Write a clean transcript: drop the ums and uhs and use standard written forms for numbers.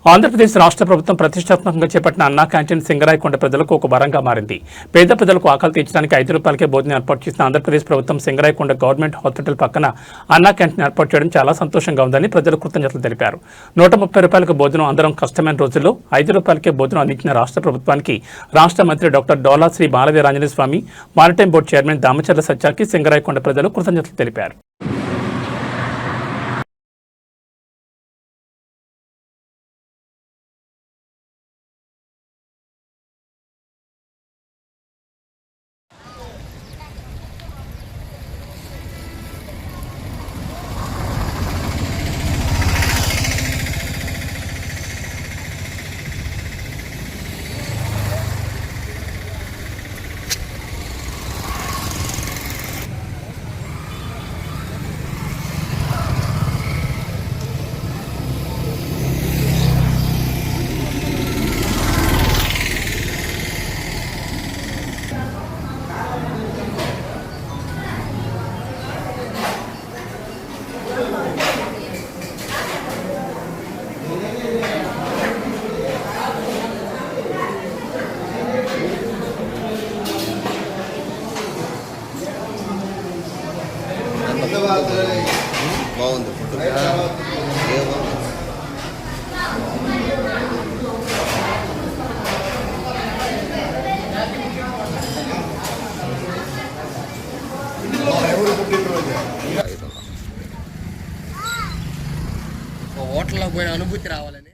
ఆంధ్రప్రదేశ్ రాష్ట్ర ప్రభుత్వం ప్రతిష్టాత్మకంగా చేపట్టిన అన్నా క్యాంటీన్ సింగరాయకొండ ప్రజలకు ఒక వరంగా మారింది. పేద ప్రజలకు ఆకలి తీర్చడానికి ₹5 భోజనం ఏర్పాటు చేసిన ఆంధ్రప్రదేశ్ ప్రభుత్వం సింగరాయకొండ గవర్నమెంట్ హాస్పిటల్ పక్కన అన్నా క్యాంటీన్ ఏర్పాటు చేయడం చాలా సంతోషంగా ఉందని ప్రజలు కృతజ్ఞతలు తెలిపారు. ₹130 భోజనం అందరం కష్టమైన రోజుల్లో ₹5 భోజనం అందించిన రాష్ట్ర ప్రభుత్వానికి రాష్ట్ర మంత్రి doctor Dola Sri Balaveeranjaneya Swamy, maritime board chairman Damacharla సత్యాకి సింగరాయకొండ ప్రజలు కృతజ్ఞతలు తెలిపారు. బాగుంది. హోటల్లో పోయిన అనుభూతి రావాలని